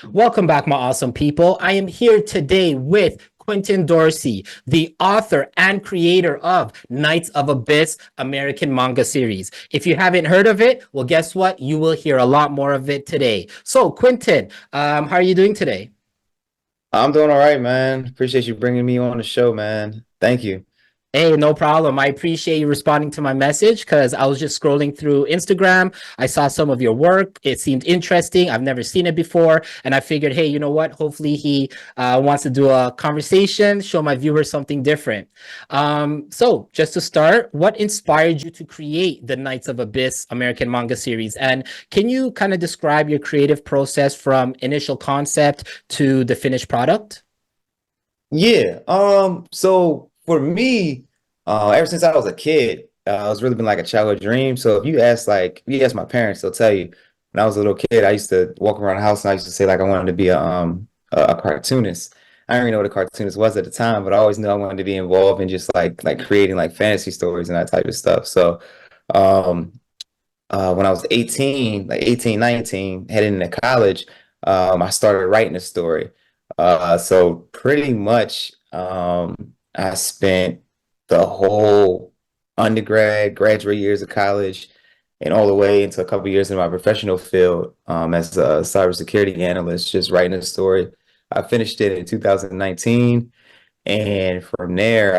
Welcome back, my awesome people. I am here today with Quintin Dorsey, the author and creator of Knights of Abyss American Manga series. If you haven't heard of it, well, guess what? You will hear a lot more of it today. So, Quintin, how are you doing today? I'm doing all right, man. Appreciate you bringing me on the show, man. Thank you. Hey, no problem. I appreciate you responding to my message because I was just scrolling through Instagram. I saw some of your work. It seemed interesting. I've never seen it before. And I figured, hey, you know what? Hopefully he wants to do a conversation, show my viewers something different. So, just to start, what inspired you to create the Knights of Abyss American manga series? And can you kind of describe your creative process from initial concept to the finished product? Yeah. So for me, ever since I was a kid, it's really been like a childhood dream. So if you ask my parents, they'll tell you when I was a little kid, I used to walk around the house and I used to say like I wanted to be a cartoonist. I didn't really know what a cartoonist was at the time, but I always knew I wanted to be involved in just like creating like fantasy stories and that type of stuff. So um when I was 18, like 18, 19, heading into college, I started writing a story. So pretty much, I spent the whole undergrad, graduate years of college, and all the way into a couple of years in my professional field, as a cybersecurity analyst, just writing a story. I finished it in 2019. And from there,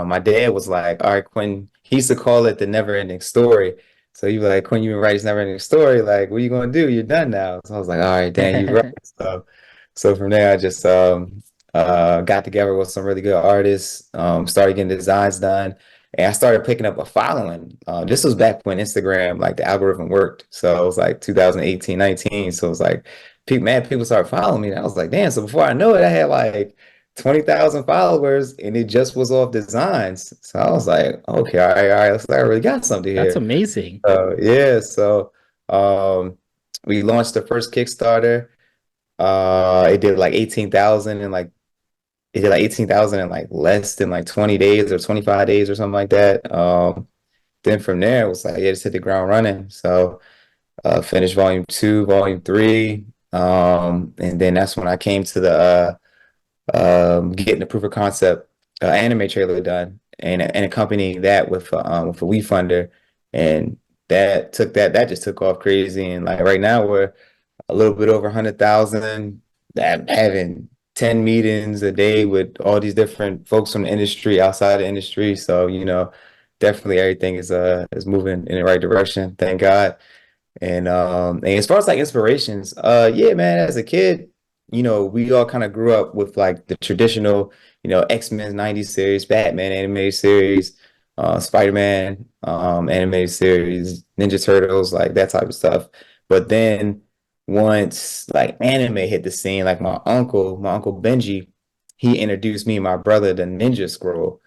my dad was like, all right, Quinn, he used to call it the never ending story. So he was like, Quinn, you've been writing this never ending story. Like, what are you going to do? You're done now. So I was like, all right, Dan, you're right. So from there, I just got together with some really good artists, started getting designs done. And I started picking up a following. This was back when Instagram, like the algorithm worked. So it was like 2018, 19. So it was like, people started following me. And I was like, damn. So before I know it, I had like 20,000 followers and it just was off designs. So I was like, okay, all right, looks like I really got something That's here. amazing. Yeah, so um we launched the first Kickstarter. It did like 18,000 and like it did like 18,000 in like less than like 20 days or 25 days or something like that. Then from there it was like, yeah, just hit the ground running. So finished volume two, volume three. And then that's when I came to the getting the proof of concept anime trailer done and accompanying that with a WeFunder, and that just took off crazy. And like right now we're a little bit over 100,000. That having 10 meetings a day with all these different folks from the industry, outside the industry. So definitely everything is moving in the right direction. Thank God. And as far as like inspirations, yeah, man, as a kid, we all kind of grew up with like the traditional, X-Men 90s series, Batman animated series, Spider-Man animated series, Ninja Turtles, like that type of stuff. But then once like anime hit the scene, like my uncle Benji, he introduced me and my brother to Ninja Scroll.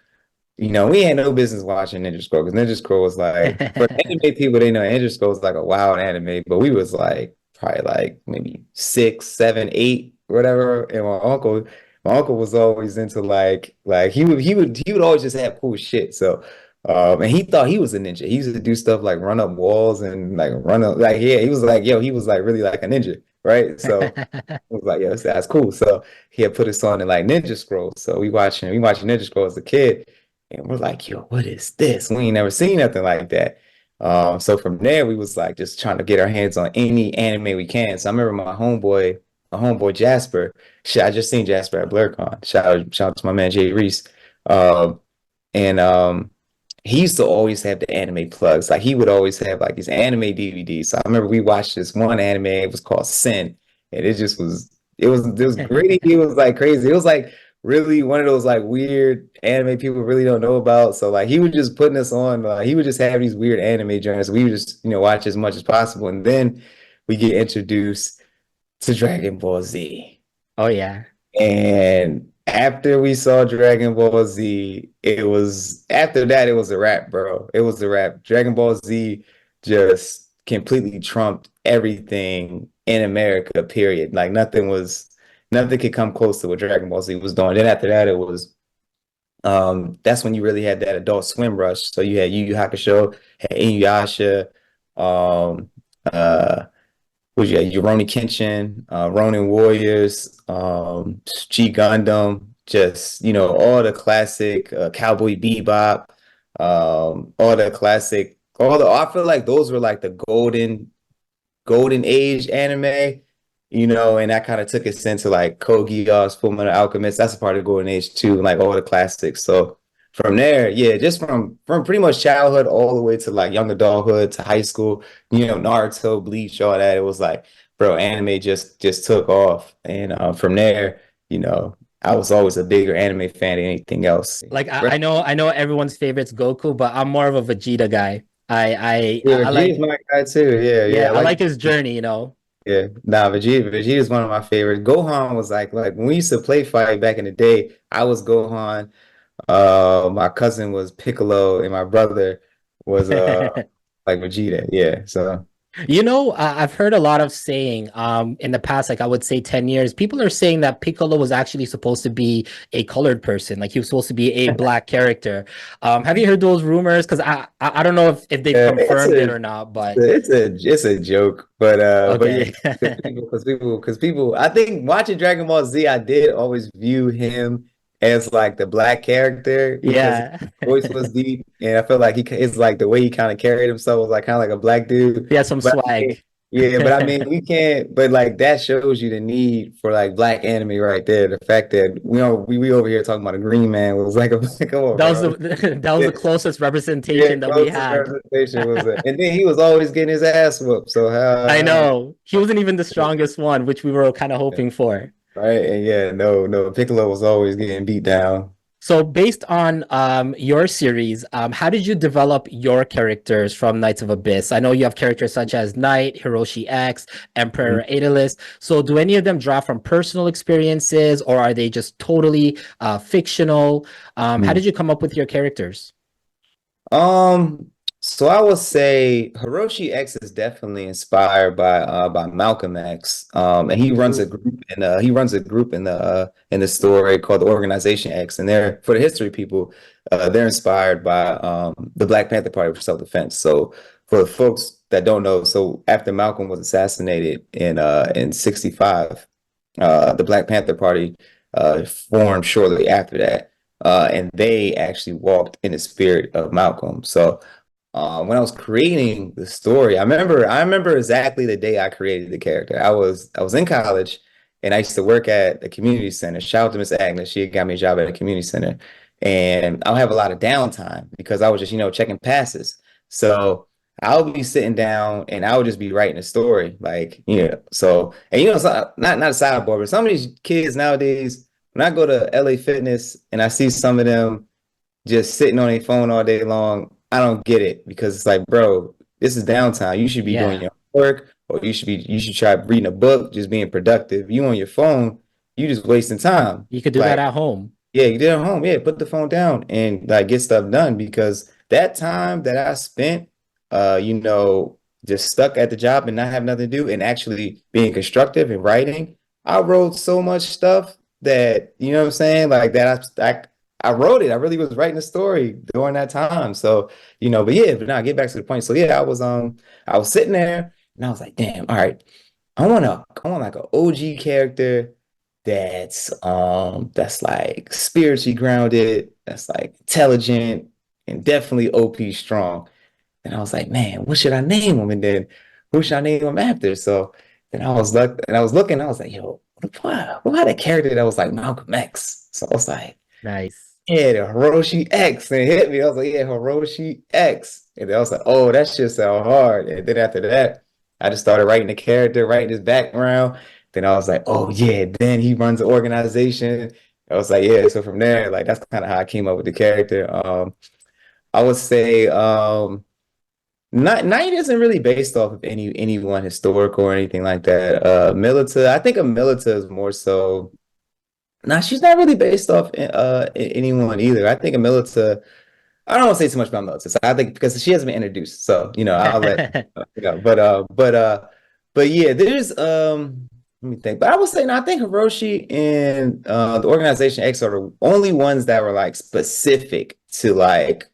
We had no business watching Ninja Scroll because Ninja Scroll was like, for anime people, they know Ninja Scroll was like a wild anime, but we was like probably like maybe six, seven, eight, whatever. And my uncle was always into like he would always just have cool shit. So and he thought he was a ninja. He used to do stuff like run up walls and like run up like yeah, he was like, yo, he was like really like a ninja, right? So I was like, yo, that's cool. So he had put us on in like Ninja Scroll. So we watching Ninja Scroll as a kid. And we're like, yo, what is this? We ain't never seen nothing like that. So from there, we was like just trying to get our hands on any anime we can. So I remember my homeboy Jasper. Shit, I just seen Jasper at BlurCon. Shout out to my man Jay Reese. Um, and he used to always have the anime plugs. Like he would always have like these anime DVDs. So I remember we watched this one anime. It was called Sin, and it was great. It was like crazy. It was like really one of those like weird anime people really don't know about. So like he was just putting us on. He would just have these weird anime joints. We would just watch as much as possible, and then we get introduced to Dragon Ball Z. Oh yeah. And after we saw Dragon Ball Z, after that, it was a wrap, bro. It was a wrap. Dragon Ball Z just completely trumped everything in America, period. Like nothing could come close to what Dragon Ball Z was doing. Then after that, it was that's when you really had that Adult Swim rush. So you had Yu Yu Hakusho, had Inuyasha, um uh what you got? Rurouni Kenshin, Ronin Warriors, G Gundam, just all the classic Cowboy Bebop, all the classic, all the. I feel like those were like the golden age anime, and that kind of took us into like Code Geass, Fullmetal Alchemist. That's a part of the golden age too, like all the classics. So from there, yeah, just from pretty much childhood all the way to like young adulthood to high school, Naruto, Bleach, all that. It was like, bro, anime just took off, and from there, I was always a bigger anime fan than anything else. Like I know everyone's favorite's Goku, but I'm more of a Vegeta guy. Yeah, I Vegeta's like, my guy too. Yeah, yeah, yeah, I I like. like his journey, you know. Yeah, nah, Vegeta is one of my favorites. Gohan was like when we used to play fight back in the day, I was Gohan, my cousin was Piccolo, and my brother was like Vegeta. Yeah, so You know, I've heard a lot of saying in the past, like I would say 10 years, people are saying that Piccolo was actually supposed to be a colored person, like he was supposed to be a black character. Have you heard those rumors? Because I don't know if they've it's confirmed it a or not, but it's a joke, but yeah, okay. because people I think watching Dragon Ball Z, I did always view him as like the black character because his Yeah. voice was deep, and I feel like it's like the way he kind of carried himself was like kind of like a black dude. He has some But I mean, swag. yeah, but I mean we can't. But like that shows you the need for like black anime right there. The fact that we over here talking about a green man was like a come on, That was bro. the that was Yeah, the closest yeah, representation that we closest had. representation was it, and then he was always getting his ass whooped. So I how know. He wasn't even the strongest one, which we were kind of hoping for. right? And yeah, no, Piccolo was always getting beat down. So based on your series, how did you develop your characters from Knights of Abyss? I know you have characters such as Knight, Hiroshi X, Emperor Aeolus. So do any of them draw from personal experiences or are they just totally fictional? How Mhm. did you come up with your characters? Um, so I would say Hiroshi X is definitely inspired by Malcolm X. And he runs a Ooh. group and he runs a group in the story called the Organization X. And they're for the history people, they're inspired by the Black Panther Party for self-defense. So for the folks that don't know, so after Malcolm was assassinated in 65, the Black Panther Party formed shortly after that. And they actually walked in the spirit of Malcolm. So when I was creating the story, I remember exactly the day I created the character. I was in college and I used to work at a community center. Shout out to Miss Agnes. She got me a job at a community center. And I'll have a lot of downtime because I was just, checking passes. So I'll be sitting down and I would just be writing a story. Like, so and so, not a sidebar, but some of these kids nowadays, when I go to LA Fitness and I see some of them just sitting on a phone all day long, I don't get it because it's like, bro, this is downtime. You should be doing Yeah, your work, or you should try reading a book, just being productive. You on your phone, you just wasting time. you could do that Like, at home. yeah, you did at home. Yeah, put the phone down and like get stuff done because that time that I spent, just stuck at the job and not have nothing to do and actually being constructive and writing, I wrote so much stuff that, you know what I'm saying? Like that I wrote it. I really was writing a story during that time. So, but yeah, but now get back to the point. So yeah, I was sitting there and I was like, damn, all right, I want like an OG character that's like spiritually grounded, that's like intelligent and definitely OP strong. And I was like, man, what should I name him? And then who should I name him after? So then I was looking, I was like, yo, what had a character that was like Malcolm X? So I was like, Nice. yeah, the Hiroshi X. And it hit me. I was like, yeah, Hiroshi X. And then I was like, oh, that shit sound hard. And then after that, I just started writing the character, writing his background. Then I was like, oh yeah, then he runs an organization. I was like, yeah. So from there, like that's kind of how I came up with the character. I would say not Knight isn't really based off of anyone historical or anything like that. Milita, I think of Milita is more so. Nah, she's not really based off anyone either. I think of Milita. I don't want to say too much about Milita. So I think because she hasn't been introduced, so I'll let but yeah, there's let me think. But I would say no, I think Hiroshi and the Organization X are the only ones that were like specific to like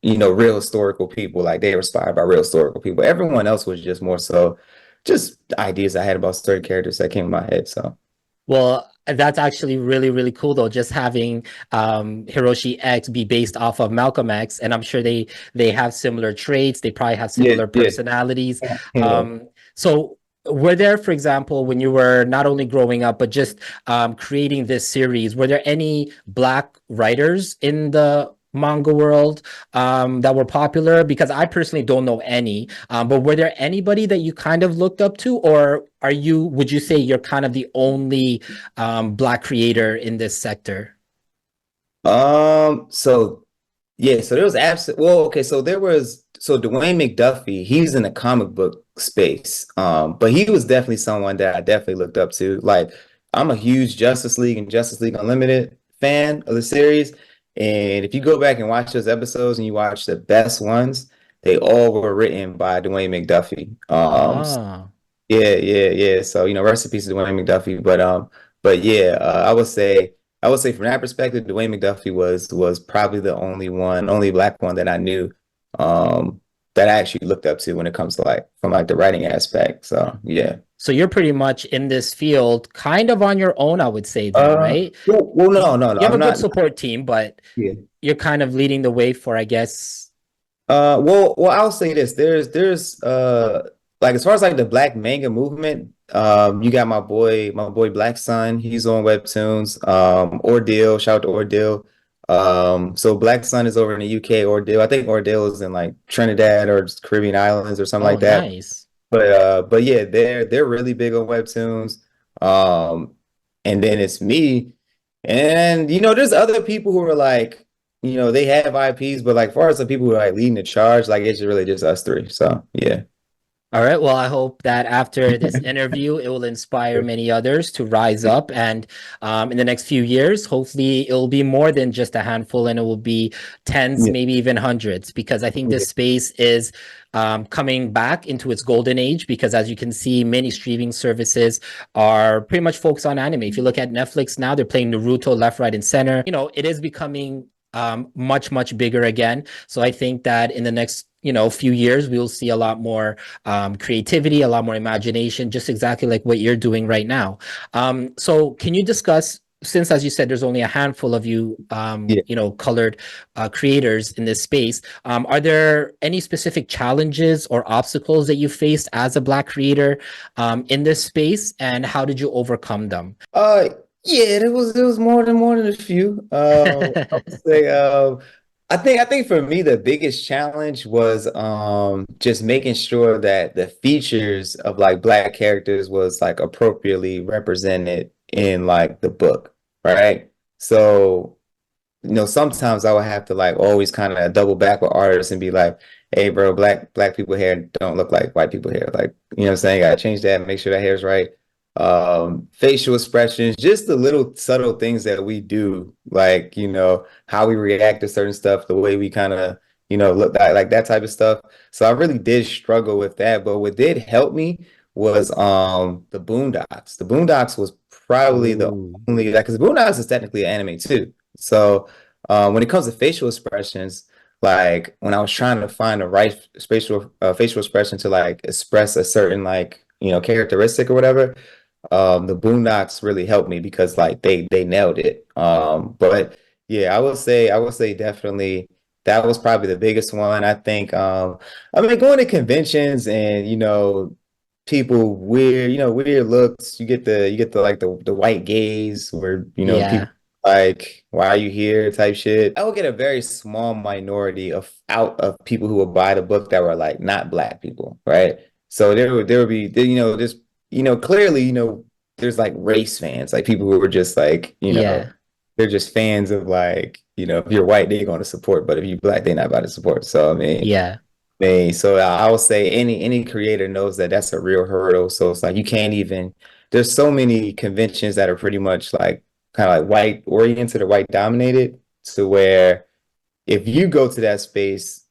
real historical people. Like they were inspired by real historical people. Everyone else was just more so just ideas I had about certain characters that came in my head. So Well, that's actually really, really cool though, just having Hiroshi X be based off of Malcolm X. And I'm sure they have similar traits, they probably have yeah, similar yeah, personalities. yeah. So were there, for example, when you were not only growing up, but just creating this series, were there any Black writers in the manga world that were popular? Because I personally don't know any. But were there anybody that you kind of looked up to, or would you say you're kind of the only Black creator in this sector? So yeah, so there was absolute. Well, okay, so there was Dwayne McDuffie. He's in the comic book space, but he was definitely someone that I definitely looked up to. Like, I'm a huge Justice League and Justice League Unlimited fan of the series, and if you go back and watch those episodes and you watch the best ones, they all were written by Dwayne McDuffie. Ah, Yeah, yeah, yeah. So, rest in peace to Dwayne McDuffie. But yeah, I would say from that perspective, Dwayne McDuffie was probably the only Black one that I knew, um, that I actually looked up to when it comes to like from like the writing aspect. So yeah. so you're pretty much in this field kind of on your own, I would say then, right? Well, You, no, no, no. you have a I'm good not. support team, but Yeah. you're kind of leading the way for, I guess. Well, I'll say this. There's like as far as like the Black manga movement, you got my boy Black Sun, he's on Webtoons. Ordeal, shout out to Ordeal. So Black Sun is over in the UK, Ordeal. I think Ordeal is in like Trinidad or just Caribbean Islands or something Oh, like that. nice. But yeah, they're really big on Webtoons. Um, and then it's me. And there's other people who are like, they have IPs, but like far as the people who are like leading the charge, like it's really just us three. So yeah. All right. Well, I hope that after this interview, it will inspire many others to rise up. And in the next few years, hopefully, it will be more than just a handful and it will be tens, Yeah. maybe even hundreds, because I think this space is coming back into its golden age. Because as you can see, many streaming services are pretty much focused on anime. If you look at Netflix now, they're playing Naruto left, right, and center. It is becoming much, much bigger again. So I think that in the next few years, we'll see a lot more creativity, a lot more imagination, just exactly like what you're doing right now. So can you discuss, since as you said, there's only a handful of you, Yeah. colored creators in this space, are there any specific challenges or obstacles that you faced as a Black creator in this space, and how did you overcome them? Uh, yeah, there was more than a few. I would say, I think for me the biggest challenge was just making sure that the features of like Black characters was like appropriately represented in like the book, right? So sometimes I would have to like always kind of double back with artists and be like, hey, bro, black people hair don't look like white people hair. Like, what I'm saying? Gotta change that, make sure that hair's right. Facial expressions, just the little subtle things that we do, like, how we react to certain stuff, the way we kind of, look like that type of stuff. So I really did struggle with that. But what did help me was the Boondocks. The Boondocks was probably the Ooh. only like because Boondocks is technically an anime too. So when it comes to facial expressions, like when I was trying to find the right facial expression to like express a certain like characteristic or whatever, the Boondocks really helped me because like they nailed it. But yeah, I would say definitely that was probably the biggest one. I think I mean going to conventions and people weird looks. You get the like the white gaze where people Yeah, like why are you here type shit. I would get a very small minority of out of people who would buy the book that were like not Black people, right? So there would be just clearly there's like race fans, like people who are just like yeah, they're just fans of like if you're white they're going to support, but if you're Black they're not about to support. So yeah. so I would say any creator knows that that's a real hurdle. So it's like you can't even. There's so many conventions that are pretty much like kind of like white oriented or white dominated, to where if you go to that space,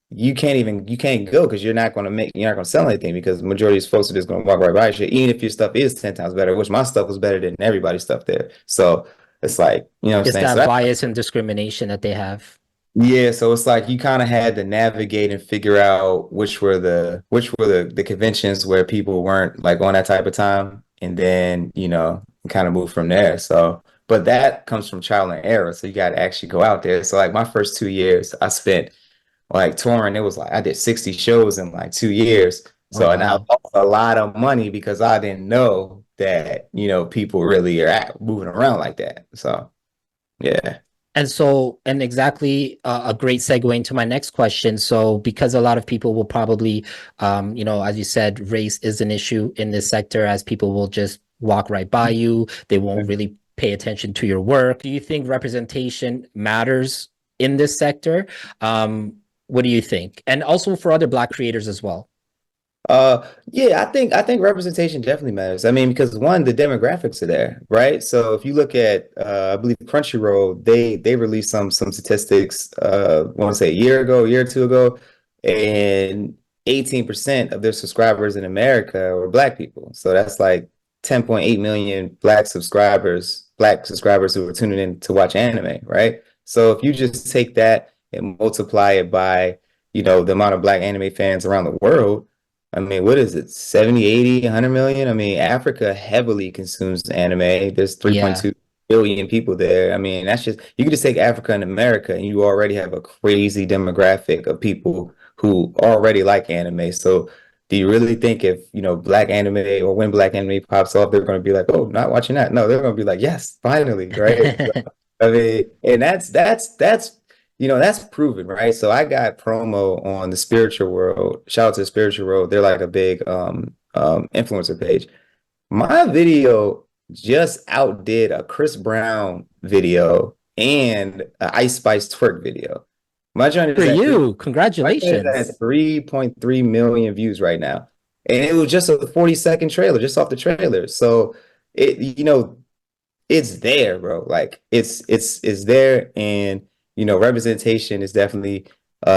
you can't go because you're not going to sell anything because the majority of folks are just going to walk right by shit. Even if your stuff is 10 times better, which my stuff was better than everybody's stuff there. So it's like what I'm Just saying. So that that bias and discrimination that they have. Yeah, so it's like you kind of had to navigate and figure out which were the conventions where people weren't like on that type of time, and then kind of move from there. So, but that comes from trial and error. So you got to actually go out there. So like my first 2 years, I spent like touring. It was like I did 60 shows in like 2 years. Oh, So and I wow. lost a lot of money because I didn't know that people really moving around like that. So yeah. And so, and exactly a great segue into my next question. So, because a lot of people will probably, as you said, race is an issue in this sector, as people will just walk right by you. They won't really pay attention to your work. Do you think representation matters in this sector? What do you think? And also for other Black creators as well. Yeah, I think representation definitely matters. I mean, because one, the demographics are there, right? So if you look at I believe Crunchyroll, they released some statistics I want to say a year ago, a year or two ago, and 18% of their subscribers in America were black people. So that's like 10.8 million black subscribers who are tuning in to watch anime, right? So if you just take that and multiply it by, the amount of black anime fans around the world, I mean, what is it? 70, 80, 100 million? I mean, Africa heavily consumes anime. There's Yeah. 3.2 billion people there. I mean, you can just take Africa and America and you already have a crazy demographic of people who already like anime. So do you really think if, black anime or when black anime pops off, they're going to be like, oh, not watching that? No, they're going to be like, yes, finally, right? I mean, and that's proven, right? So I got promo on the spiritual world. Shout out to the spiritual world. They're like a big influencer page. My video just outdid a Chris Brown video and an Ice Spice twerk video. My joint For is at three. you, My joint is congratulations. at 3.3 million views right now, and it was just a 40-second trailer, just off the trailer. So it's there, bro. Like it's there, and representation is definitely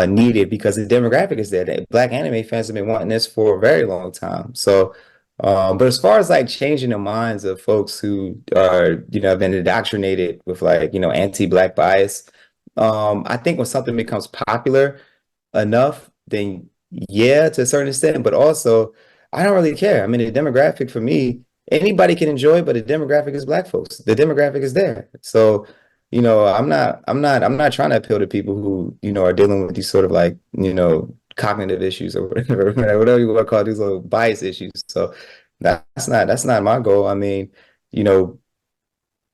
needed because the demographic is there. That Black anime fans have been wanting this for a very long time. So, but as far as like changing the minds of folks who are, have been indoctrinated with like, anti-Black bias, I think when something becomes popular enough, then yeah, to a certain extent, but also I don't really care. I mean, the demographic for me, anybody can enjoy, but the demographic is black folks. The demographic is there. So, I'm not trying to appeal to people who, are dealing with these sort of like, cognitive issues or whatever, whatever you want to call these little bias issues. So that's not my goal. I mean, you know,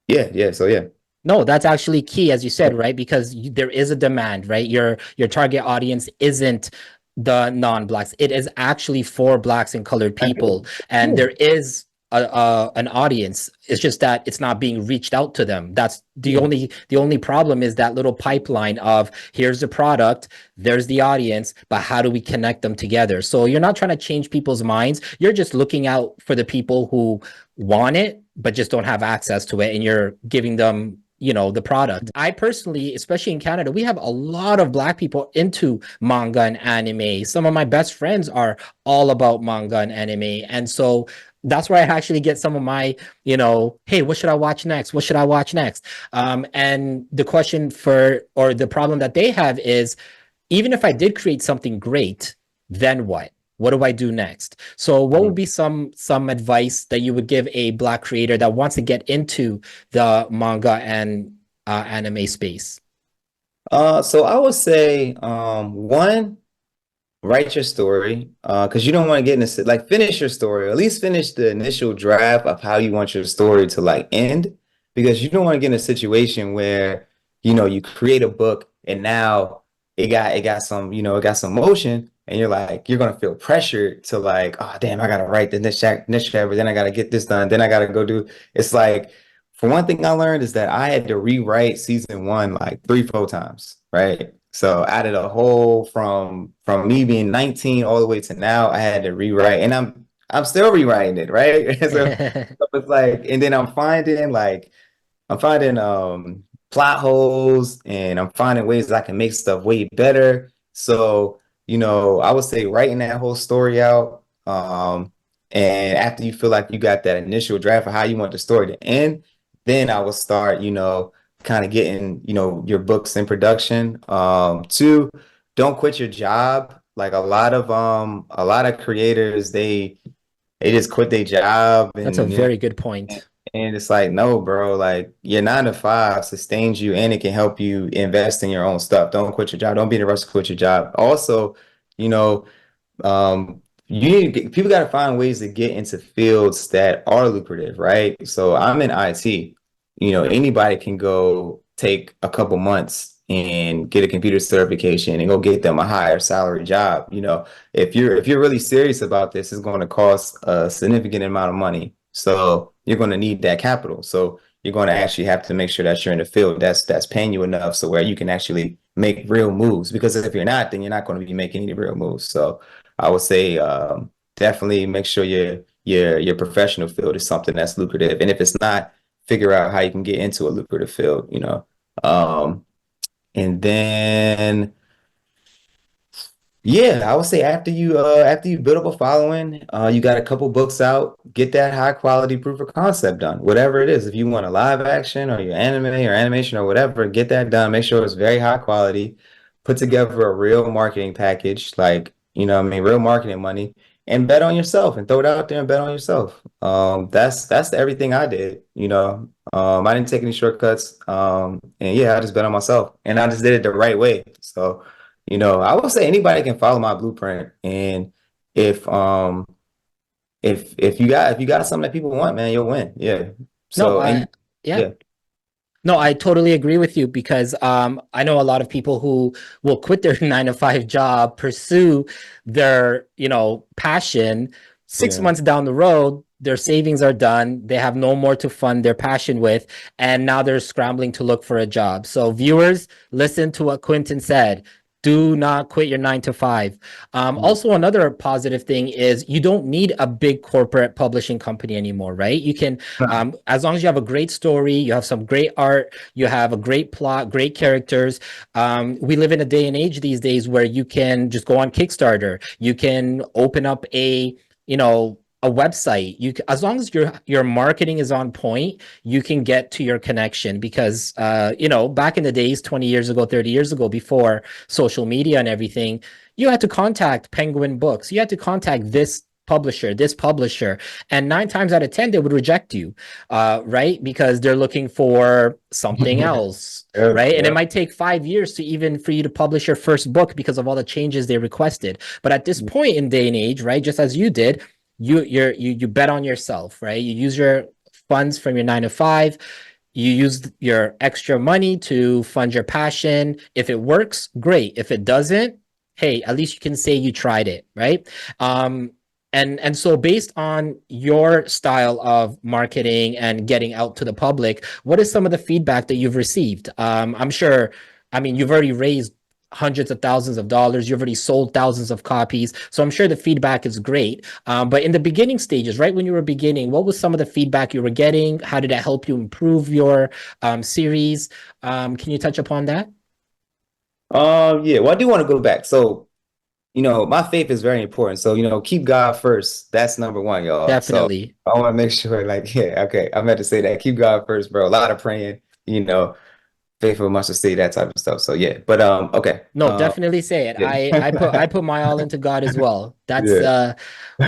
yeah, yeah. So yeah. No, that's actually key, as you said, right? Because there is a demand, right? Your target audience isn't the non-blacks. It is actually for blacks and colored people, and Yeah. there is an audience. It's just that it's not being reached out to them. That's Yeah. the only problem is that little pipeline of here's the product, there's the audience, but how do we connect them together? So you're not trying to change people's minds. You're just looking out for the people who want it but just don't have access to it, and you're giving them the product. I personally, especially in Canada, we have a lot of black people into manga and anime. Some of my best friends are all about manga and anime, and so that's where I actually get some of my, hey, what should I watch next? What should I watch next? And the question or the problem that they have is, even if I did create something great, then what? What do I do next? So what would be some advice that you would give a black creator that wants to get into the manga and anime space? So I would say, one, write your story, because you don't want to get in a like finish your story, or at least finish the initial draft of how you want your story to like end, because you don't want to get in a situation where you create a book and now it got some motion, and you're gonna feel pressured to like, oh damn, I gotta write the next chapter, then I gotta get this done, then I gotta go do. It's like, for one thing I learned is that I had to rewrite season one like 3, 4 times, right? So out of the whole, from me being 19 all the way to now, I had to rewrite, and I'm still rewriting it, right? So it's like, and then I'm finding plot holes, and I'm finding ways that I can make stuff way better. So, I would say writing that whole story out. And after you feel like you got that initial draft of how you want the story to end, then I will start, kind of getting, your books in production. Two, don't quit your job. Like a lot of creators, they just quit their job That's a and very good and point. it's like, no, bro, like your 9 to 5 sustains you and it can help you invest in your own stuff. Don't quit your job. Don't be in a rush to quit your job. Also, you know, people got to find ways to get into fields that are lucrative, right? So I'm in IT. Anybody can go take a couple months and get a computer certification and go get them a higher salary job. If you're really serious about this, it's going to cost a significant amount of money. So you're going to need that capital. So you're going to actually have to make sure that you're in a field that's paying you enough so where you can actually make real moves. Because if you're not, then you're not going to be making any real moves. So I would say definitely make sure your professional field is something that's lucrative. And if it's not, figure out how you can get into a lucrative field. Um, and then yeah, I would say after you build up a following, you got a couple books out, get that high quality proof of concept done. Whatever it is, if you want a live action or your anime or animation or whatever, get that done. Make sure it's very high quality. Put together a real marketing package, like, what I mean, real marketing money, and bet on yourself and throw it out there and bet on yourself. That's everything I did. I didn't take any shortcuts. And yeah, I just bet on myself and I just did it the right way. So I would say anybody can follow my blueprint. And if if you got something that people want, man, you'll win. Yeah. No, So and yeah. yeah. No, I totally agree with you because I know a lot of people who will quit their 9 to 5 job, pursue their, passion. Six Yeah. months down the road, their savings are done. They have no more to fund their passion with, and now they're scrambling to look for a job. So, viewers, listen to what Quintin said. Do not quit your 9 to 5. Also, another positive thing is you don't need a big corporate publishing company anymore, right? You can as long as you have a great story, you have some great art, you have a great plot, great characters. We live in a day and age these days where you can just go on Kickstarter. You can open up a website. As long as your marketing is on point, you can get to your connection because back in the days, 20 years ago, 30 years ago, before social media and everything, you had to contact Penguin Books. You had to contact this publisher, and 9 times out of 10 they would reject you, right, because they're looking for something else, Yep, right? And it yep. might take 5 years to even for you to publish your first book because of all the changes they requested. But at this point in day and age, right, just as you did, you bet on yourself, right? You use your funds from your 9 to 5. You use your extra money to fund your passion. If it works, great. If it doesn't, hey, at least you can say you tried it, right? And so based on your style of marketing and getting out to the public, what is some of the feedback that you've received? I'm sure, I mean, you've already raised hundreds of thousands of dollars. You've already sold thousands of copies. So I'm sure the feedback is great. But in the beginning stages, right when you were beginning, what was some of the feedback you were getting? How did that help you improve your series? Can you touch upon that? Yeah, well, I do want to go back. So, my faith is very important. So, keep God first. That's number one, y'all. So Definitely. I want to make sure, like, yeah, okay, I meant to say that. Keep God first, bro. A lot of praying, faithful must say that type of stuff. So yeah. But okay. No, definitely say it. Yeah. I put my all into God as well. That's Yeah.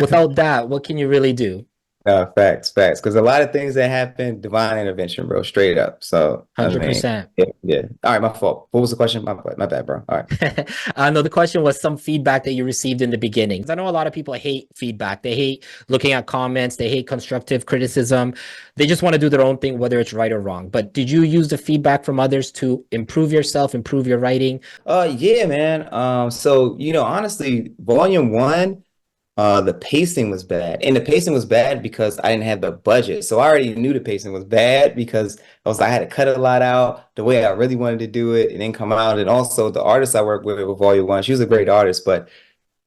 without that, what can you really do? Facts. Because a lot of things that happen, divine intervention, bro, straight up. So, I mean, 100%. yeah, yeah. All right, my fault. What was the question? My bad, bro. All right. No, the question was some feedback that you received in the beginning. I know a lot of people hate feedback. They hate looking at comments. They hate constructive criticism. They just want to do their own thing, whether it's right or wrong. But did you use the feedback from others to improve yourself, improve your writing? Yeah, man. So, honestly, volume 1, the pacing was bad. And the pacing was bad because I didn't have the budget. So I already knew the pacing was bad because I had to cut a lot out the way I really wanted to do it. It didn't come out. And also the artist I worked with volume 1, she was a great artist, but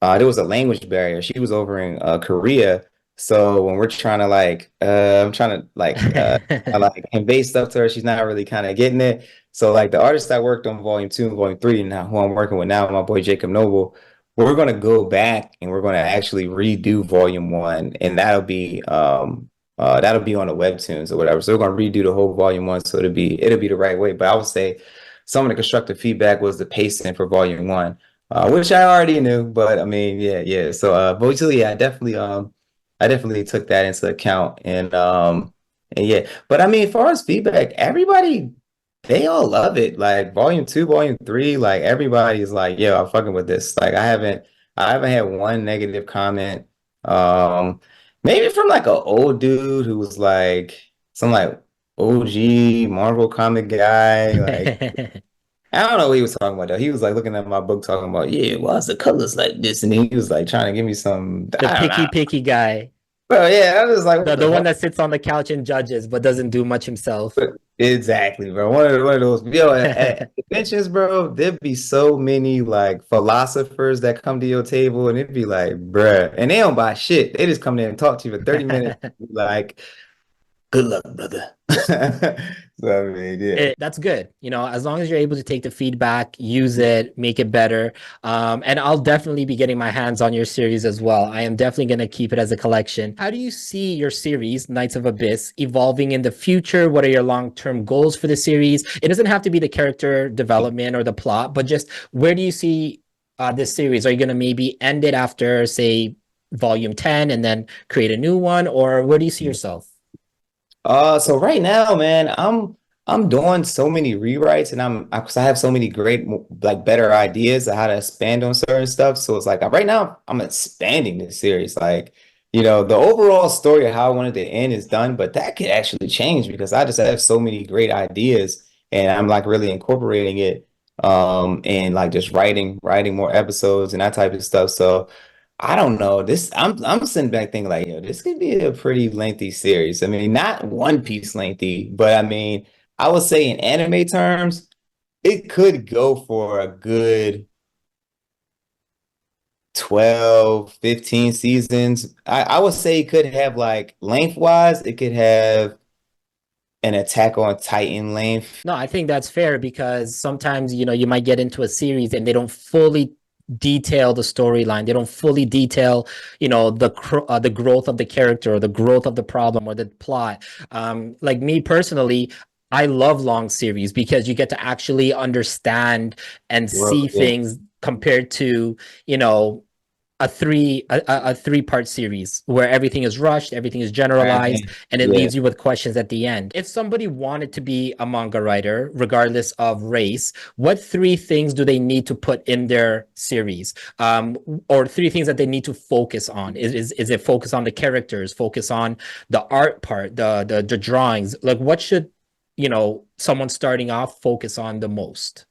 there was a language barrier. She was over in Korea. So when we're trying to I'm trying to I like convey stuff to her, she's not really kind of getting it. So like the artist I worked on volume 2 and volume 3, now who I'm working with now, my boy Jacob Noble, we're gonna go back and we're gonna actually redo volume 1, and that'll be That'll be on the webtoons or whatever. So we're gonna redo the whole volume one, so it'll be the right way. But I would say some of the constructive feedback was the pacing for volume one, which I already knew. But I mean, yeah, yeah. So, but so yeah, I definitely took that into account, and yeah. But I mean, as far as feedback, everybody they all love it. Like volume two, volume three, like everybody's like, yo, I'm fucking with this. Like I haven't had one negative comment. Um, Maybe from like an old dude who was like some like OG Marvel comic guy. Like The I don't know what he was talking about though. He was like looking at my book talking about, yeah, why's the colors like this? And he was like trying to give me some, I don't know. picky guy. Bro, yeah, I was like, what The the one fuck? that sits on the couch and judges but doesn't do much himself. Exactly, bro. One of those, yo, at conventions, bro, there'd be so many like philosophers that come to your table and it'd be like, bruh, and they don't buy shit. They just come there and talk to you for 30 minutes, like, good luck, brother. So I mean, yeah. That's good. You know, as long as you're able to take the feedback, use it, make it better. And I'll definitely be getting my hands on your series as well. I am definitely going to keep it as a collection. How do you see your series, Knights of Abyss, evolving in the future? What are your long-term goals for the series? It doesn't have to be the character development or the plot, but just where do you see this series? Are you going to maybe end it after, say, volume 10 and then create a new one? Or where do you see yourself? So right now, man, I'm doing so many rewrites, and because I have so many great like better ideas of how to expand on certain stuff. So it's like right now I'm expanding this series. Like, the overall story of how I wanted to end is done, but that could actually change because I just have so many great ideas, and I'm like really incorporating it, and like just writing more episodes and that type of stuff. So. I don't know. I'm sitting back thinking like, yo, this could be a pretty lengthy series. I mean, not One Piece lengthy, but I mean, I would say in anime terms, it could go for a good 12, 15 seasons. I would say it could have like lengthwise, it could have an Attack on Titan length. No, I think that's fair because sometimes, you might get into a series and they don't fully detail the storyline. They don't fully detail, the growth of the character or the growth of the problem or the plot. Like me personally, I love long series because you get to actually understand and Well, see yeah. things compared to, you know, a three-part series where everything is rushed, everything is generalized, and it Yeah. leaves you with questions at the end. If somebody wanted to be a manga writer, regardless of race, what three things do they need to put in their series? Or three things that they need to focus on? Is it focus on the characters, focus on the art part, the drawings? Like what should, someone starting off focus on the most?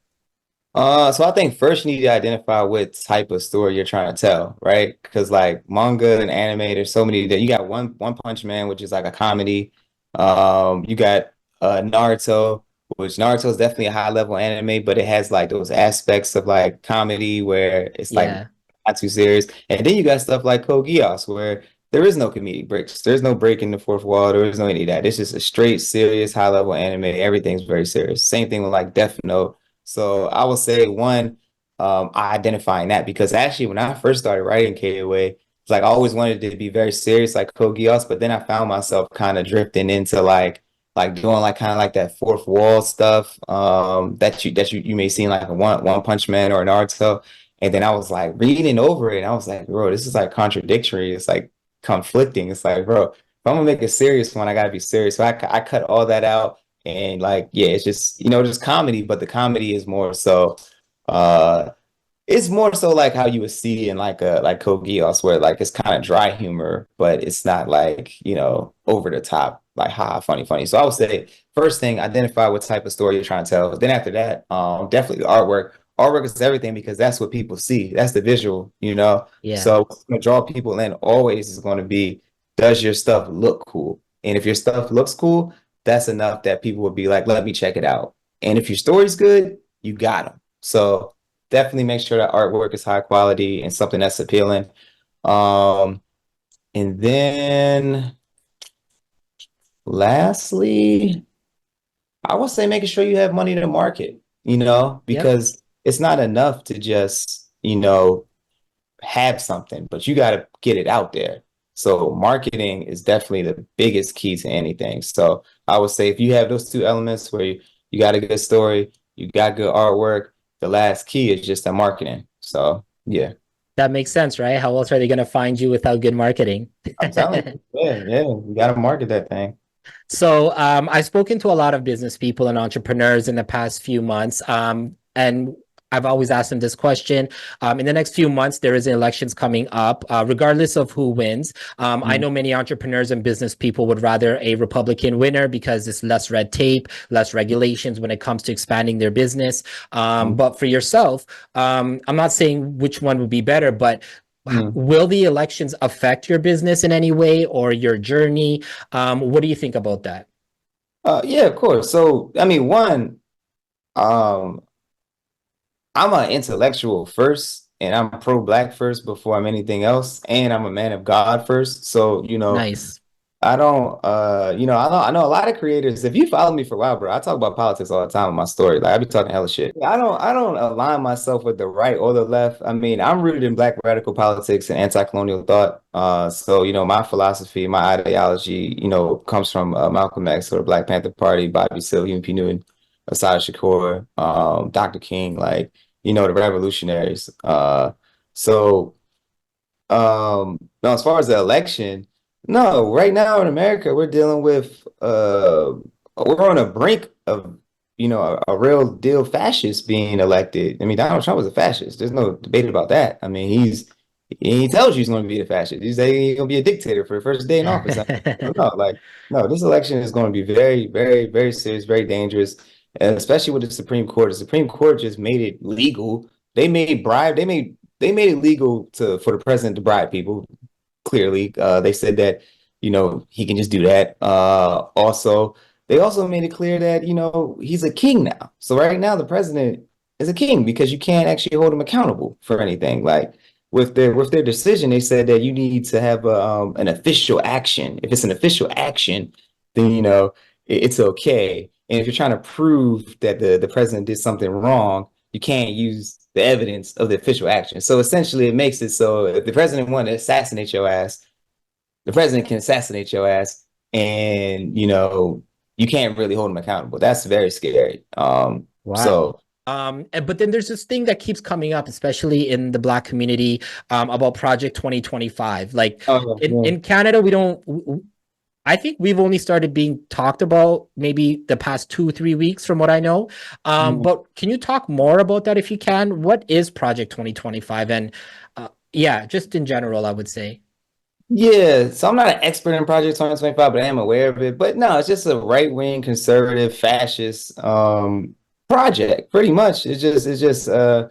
So I think first you need to identify what type of story you're trying to tell, right? Because like manga and anime, there's so many that you got One Punch Man, which is like a comedy. You got Naruto, which Naruto is definitely a high level anime, but it has like those aspects of like comedy where it's like Yeah. not too serious. And then you got stuff like Code Geass, where there is no comedic breaks. There's no breaking the fourth wall. There is no any of that. It's just a straight serious high level anime. Everything's very serious. Same thing with like Death Note. So I would say one, identifying that because actually when I first started writing KOA, it's like I always wanted it to be very serious like Code Geass, but then I found myself kind of drifting into like doing like kind of like that fourth wall stuff that you may see in like a One Punch Man or Naruto. And then I was like reading over it and I was like, bro, this is like contradictory. It's like conflicting. It's like, bro, if I'm gonna make a serious one, I gotta be serious. So I cut all that out and like, yeah, it's just, just comedy, but the comedy is more so, uh, it's more so like how you would see in like Code Geass, where like it's kind of dry humor, but it's not like, over the top, like funny, funny. So I would say first thing, identify what type of story you're trying to tell. Then after that, definitely artwork. Artwork is everything because that's what people see. That's the visual. Yeah. So what's gonna draw people in always is going to be, does your stuff look cool? And if your stuff looks cool, that's enough that people would be like, let me check it out. And if your story's good, you got them. So definitely make sure that artwork is high quality and something that's appealing. Um, and then lastly, I would say making sure you have money to market, Yep. because it's not enough to just, have something, but you got to get it out there. So marketing is definitely the biggest key to anything. So I would say if you have those two elements where you got a good story, you got good artwork, the last key is just the marketing. So yeah, That makes sense, right? How else are they going to find you without good marketing? I'm telling you, yeah, you got to market that thing. So I've spoken to a lot of business people and entrepreneurs in the past few months. And I've always asked them this question. In the next few months, there is elections coming up, regardless of who wins. I Mm, know many entrepreneurs and business people would rather a Republican winner because it's less red tape, less regulations when it comes to expanding their business. mm, But for yourself, I'm not saying which one would be better, but mm. will the elections affect your business in any way or your journey? What do you think about that? Yeah, of course. So I mean, one, um, I'm an intellectual first, and I'm pro-black first before I'm anything else, and I'm a man of God first. So, Nice. I don't, I know a lot of creators. If you follow me for a while, bro, I talk about politics all the time in my story. Like I be talking hella shit. I don't align myself with the right or the left. I mean, I'm rooted in black radical politics and anti-colonial thought. So my philosophy, my ideology, comes from Malcolm X or the Black Panther Party, Bobby Seale, Huey P. Newton, Assad Shakur, Dr. King, like the revolutionaries. So. No, as far as the election, no, right now in America, we're dealing with we're on a brink of, a real deal fascist being elected. I mean, Donald Trump was a fascist. There's no debate about that. I mean, he tells you he's going to be a fascist. He's saying he's going to be a dictator for the first day in office. I don't know, like, no, this election is going to be very, very, very serious, very dangerous, and especially with the Supreme Court. The Supreme Court just made it legal. They made it legal for the president to bribe people. Clearly, they said that he can just do that. Also, they also made it clear that he's a king now. So right now, the president is a king because you can't actually hold him accountable for anything. Like with their decision, they said that you need to have an official action. If it's an official action, then it's okay. And if you're trying to prove that the president did something wrong, you can't use the evidence of the official action. So essentially, it makes it so if the president wanted to assassinate your ass, the president can assassinate your ass, and you can't really hold him accountable. That's very scary. Wow. So But then there's this thing that keeps coming up, especially in the Black community, about Project 2025. Like yeah. in Canada, we don't. I think we've only started being talked about maybe the past 2, 3 weeks, from what I know. Mm. But can you talk more about that if you can? What is Project 2025? And yeah, just in general, I would say. Yeah, so I'm not an expert in Project 2025, but I am aware of it. But no, it's just a right-wing conservative fascist project, pretty much. It's just a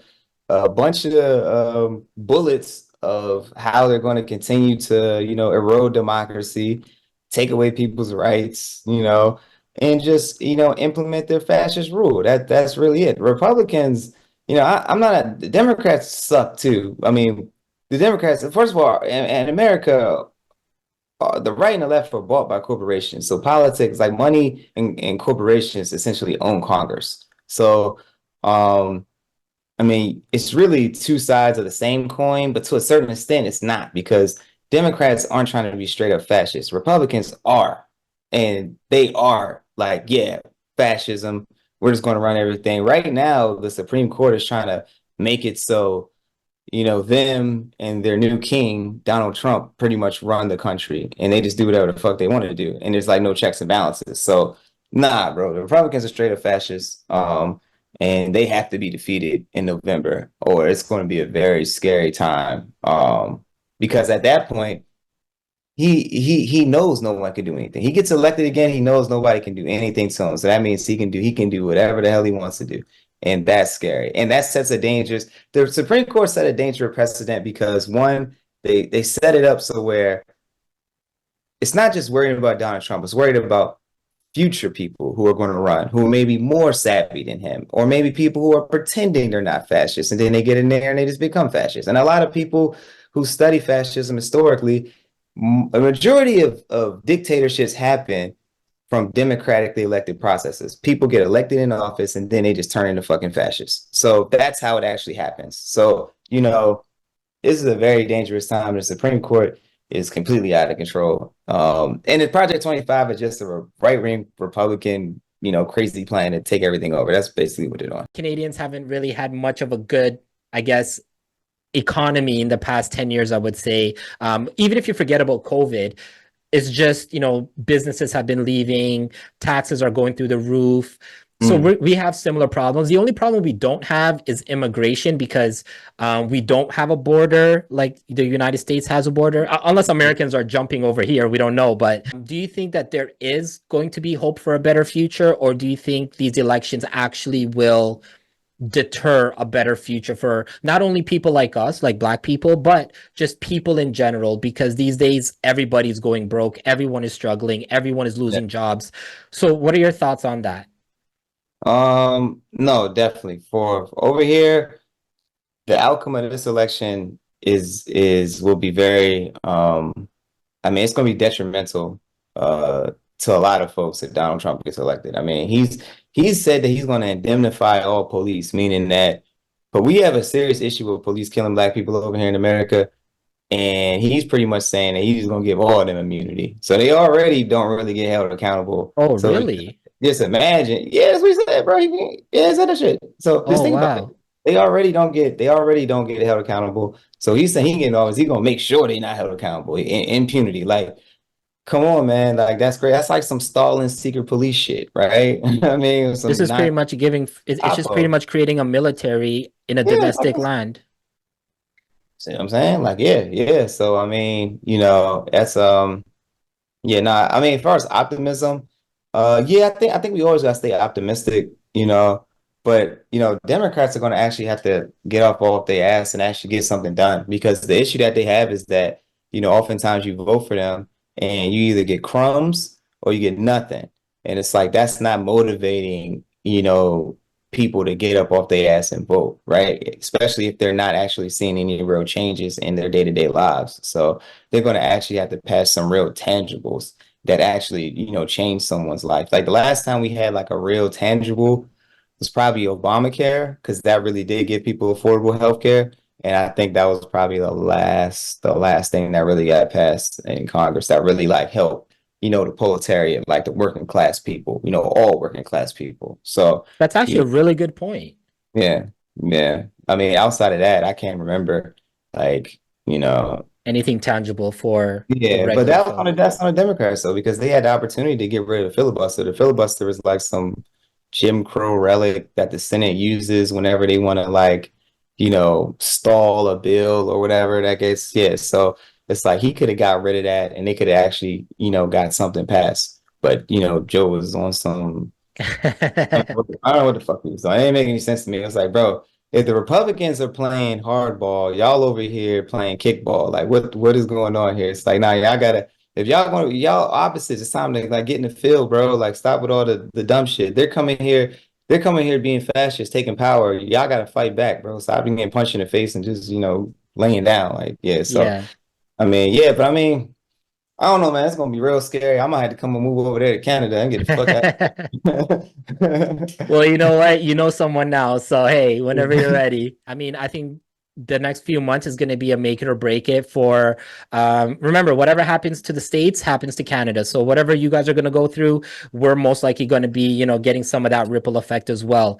bunch of bullets of how they're going to continue to, erode democracy, take away people's rights, and just, implement their fascist rule. That's really it. Republicans, I'm not the Democrats suck too. I mean, the Democrats, first of all, in America, the right and the left are bought by corporations. So politics, like money and corporations, essentially own Congress. So, I mean, it's really two sides of the same coin, but to a certain extent, it's not because Democrats aren't trying to be straight up fascists. Republicans are, and they are like, yeah, fascism. We're just going to run everything. Right now, the Supreme Court is trying to make it so them and their new king, Donald Trump, pretty much run the country and they just do whatever the fuck they want to do. And there's like no checks and balances. So, nah, bro, the Republicans are straight up fascists. And they have to be defeated in November, or it's going to be a very scary time. Because at that point, he knows no one can do anything. He gets elected again. He knows nobody can do anything to him. So that means he can do whatever the hell he wants to do, and that's scary. And that sets a dangerous. The Supreme Court set a dangerous precedent because one, they set it up so where it's not just worrying about Donald Trump. It's worried about future people who are going to run, who may be more savvy than him, or maybe people who are pretending they're not fascists, and then they get in there and they just become fascists. And a lot of people who study fascism historically, a majority of dictatorships happen from democratically elected processes. People get elected in office and then they just turn into fucking fascists. So that's how it actually happens. So, this is a very dangerous time. The Supreme Court is completely out of control. And the Project 25 is just a right-wing Republican, crazy plan to take everything over. That's basically what they're doing. Canadians haven't really had much of a good, I guess, economy in the past 10 years, I would say. Even if you forget about COVID, it's just, businesses have been leaving, taxes are going through the roof. So we have similar problems. The only problem we don't have is immigration because we don't have a border like the United States has a border, unless Americans are jumping over here. We don't know. But do you think that there is going to be hope for a better future, or do you think these elections actually will deter a better future for not only people like us, like Black people, but just people in general? Because these days everybody's going broke, everyone is struggling, everyone is losing jobs. So what are your thoughts on that? No, definitely. For over here, the outcome of this election is will be very I mean, it's going to be detrimental to a lot of folks if Donald Trump gets elected. I mean, he's said that he's going to indemnify all police, meaning that, but we have a serious issue with police killing Black people over here in America, and he's pretty much saying that he's going to give all of them immunity. So they already don't really get held accountable. Oh, So really? just imagine, yeah, that's what he said, bro. Yeah, he said that shit. So just Oh, think about it. wow. They already don't get held accountable. So he's saying he's gonna make sure they're not held accountable. Impunity, like, come on, man, like that's great. That's like some Stalin secret police shit, right? I mean, This some is pretty not much it's just pretty Oppo. much creating a military in a Yeah, like domestic land. see what I'm saying? Like, yeah, yeah. So I mean, that's yeah, nah, I mean, as far as optimism, yeah, I think we always gotta stay optimistic, but Democrats are gonna actually have to get off their ass and actually get something done because the issue that they have is that, oftentimes you vote for them and you either get crumbs or you get nothing. And it's like that's not motivating, people to get up off their ass and vote, right? Especially if they're not actually seeing any real changes in their day-to-day lives. So they're going to actually have to pass some real tangibles that actually, change someone's life. Like the last time we had like a real tangible was probably Obamacare, because that really did give people affordable health care. And I think that was probably the last thing that really got passed in Congress that really like helped, the proletariat, like the working class people, all working class people. So, That's actually yeah, a really good point. yeah, yeah. I mean, outside of that, I can't remember like, you know, Anything tangible for the yeah, but regular folk. that's on the Democrats though, because they had the opportunity to get rid of the filibuster. The filibuster is like some Jim Crow relic that the Senate uses whenever they want to like, stall a bill or whatever that gets. Yeah, so it's like he could have got rid of that and they could have actually, got something passed. But Joe was on some I don't know what the fuck he was doing. It ain't making any sense to me. It was like, bro, if the Republicans are playing hardball, y'all over here playing kickball. Like, what is going on here? It's like, nah, y'all gotta. If y'all opposites, it's time to like get in the field, bro. Like, stop with all the dumb shit. They're coming here. They're coming here being fascists, taking power. Y'all gotta fight back, bro. Stop being getting punched in the face and just laying down. Like, yeah. So, Yeah. I mean, yeah, but I mean. I don't know, man. It's gonna be real scary. I might have to come and move over there to Canada and get the fuck out. Well, you know what? You know someone now. So, hey, whenever you're ready. I mean, I think the next few months is going to be a make it or break it for, remember, whatever happens to the States happens to Canada. So, whatever you guys are going to go through, we're most likely going to be, getting some of that ripple effect as well.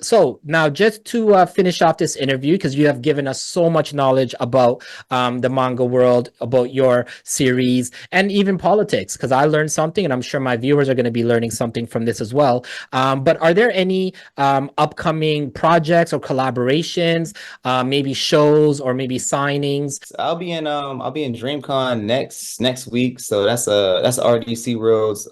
So, now just to finish off this interview, because you have given us so much knowledge about the manga world, about your series, and even politics, because I learned something, and I'm sure my viewers are going to be learning something from this as well. But are there any upcoming projects or collaborations, maybe shows or maybe signings? I'll be in DreamCon next week. So that's RDC World's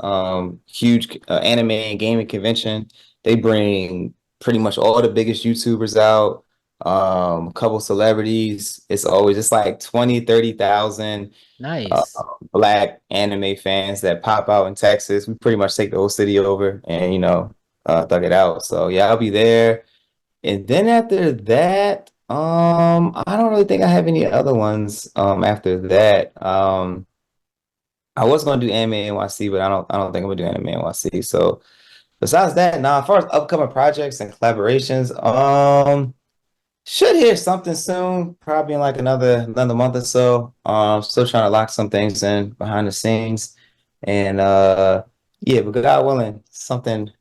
huge anime and gaming convention. They bring pretty much all the biggest YouTubers out, a couple celebrities. It's like 20, 30,000 uh, Nice. Black anime fans that pop out in Texas. We pretty much take the whole city over and thug it out. So yeah, I'll be there. And then after that, I don't really think I have any other ones after that. I was gonna do Anime NYC, but I don't think I'm gonna do Anime NYC. So besides that, now as far as upcoming projects and collaborations, Should hear something soon, probably in like another month or so. Still trying to lock some things in behind the scenes, and yeah, but God willing, something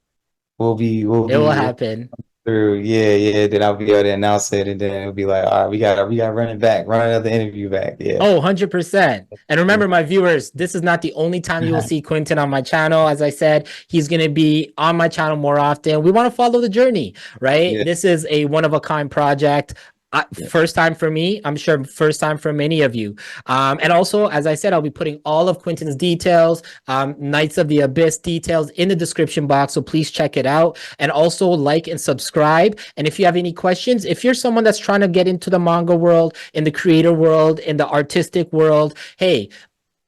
will It will be happen. through. Yeah, yeah. Then I'll be able to announce it, and then it'll be like, all right, we got to run it back, run another interview back. Yeah. Oh, 100%. And remember, my viewers, this is not the only time you will see Quintin on my channel. As I said, he's going to be on my channel more often. We want to follow the journey, right? Yeah, This is a one of a kind project. yeah, First time for me, I'm sure first time for many of you. And also, as I said, I'll be putting all of Quintin's details, Knights of the Abyss details in the description box. So please check it out. And also like and subscribe. And if you have any questions, if you're someone that's trying to get into the manga world, in the creator world, in the artistic world, hey,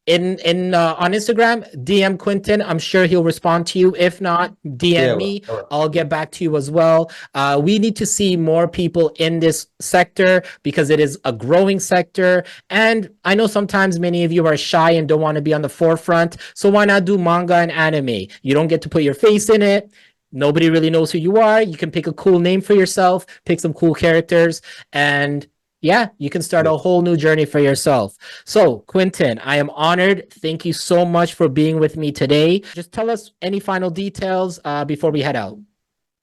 in on Instagram, DM Quintin. I'm sure he'll respond to you. If not, yeah. DM me. I'll get back to you as well. We need to see more people in this sector because it is a growing sector. And I know sometimes many of you are shy and don't want to be on the forefront. So why not do manga and anime? You don't get to put your face in it. Nobody really knows who you are. You can pick a cool name for yourself, pick some cool characters, and yeah, you can start a whole new journey for yourself. So, Quintin, I am honored. Thank you so much for being with me today. Just tell us any final details before we head out.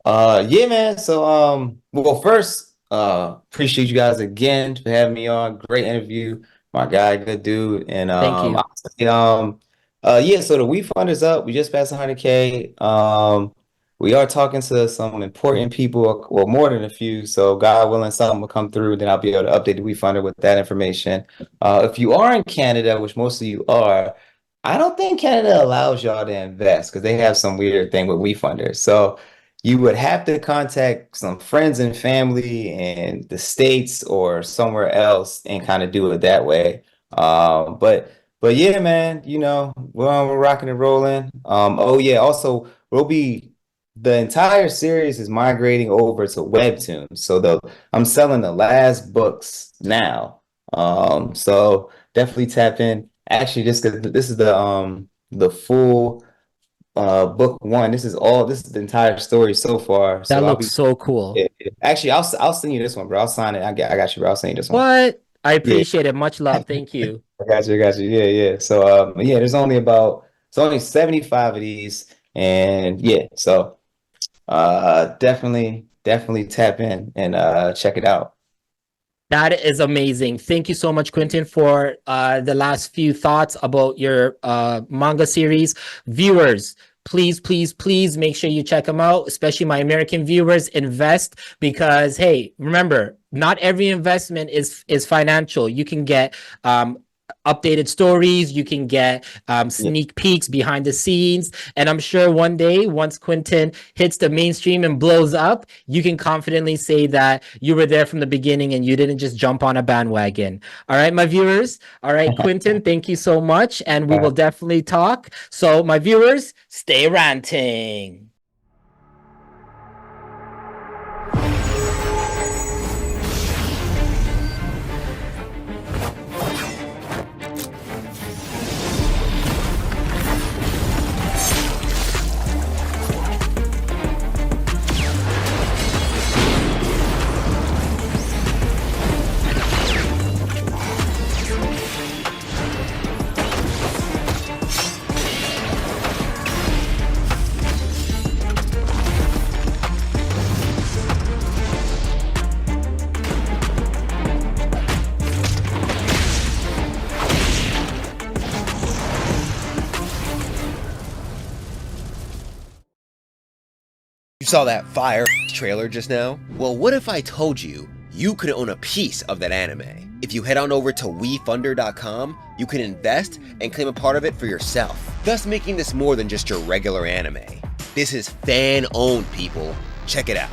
Yeah, man. So, well, first, appreciate you guys again for having me on. Great interview, my guy, good dude. And Thank you. I'll say, yeah. So the We Fund is up. We just passed 100K. We are talking to some important people, well, more than a few. So, God willing, something will come through. Then I'll be able to update the We Funder with that information. If you are in Canada, which most of you are, I don't think Canada allows y'all to invest because they have some weird thing with We Funders. So you would have to contact some friends and family in the States or somewhere else and kind of do it that way. But yeah, man, we're rocking and rolling. Oh yeah, also the entire series is migrating over to Webtoon. So I'm selling the last books now. So definitely tap in. Actually, this is the full book one. This is the entire story so far. That So I'll looks be so cool. actually I'll send you this one, bro. I'll sign it. I got you, bro. I'll send you this one. What? I Yeah, appreciate it. Much love. Thank you. I got you. Yeah, yeah. So yeah, it's only 75 of these. And yeah, so definitely tap in and check it out. That is amazing. Thank you so much, Quintin, for the last few thoughts about your manga series. Viewers, please make sure you check them out, especially my American viewers. Invest because, hey, remember, not every investment is financial. You can get updated stories, you can get Yeah. sneak peeks behind the scenes, and I'm sure one day once Quintin hits the mainstream and blows up, you can confidently say that you were there from the beginning and you didn't just jump on a bandwagon. All right, my viewers. All right, Quintin, thank you so much, and we will definitely talk. So my viewers, stay ranting. You saw that fire trailer just now? Well, what if I told you you could own a piece of that anime? If you head on over to wefunder.com, you can invest and claim a part of it for yourself, thus making this more than just your regular anime. This is fan-owned, people. Check it out.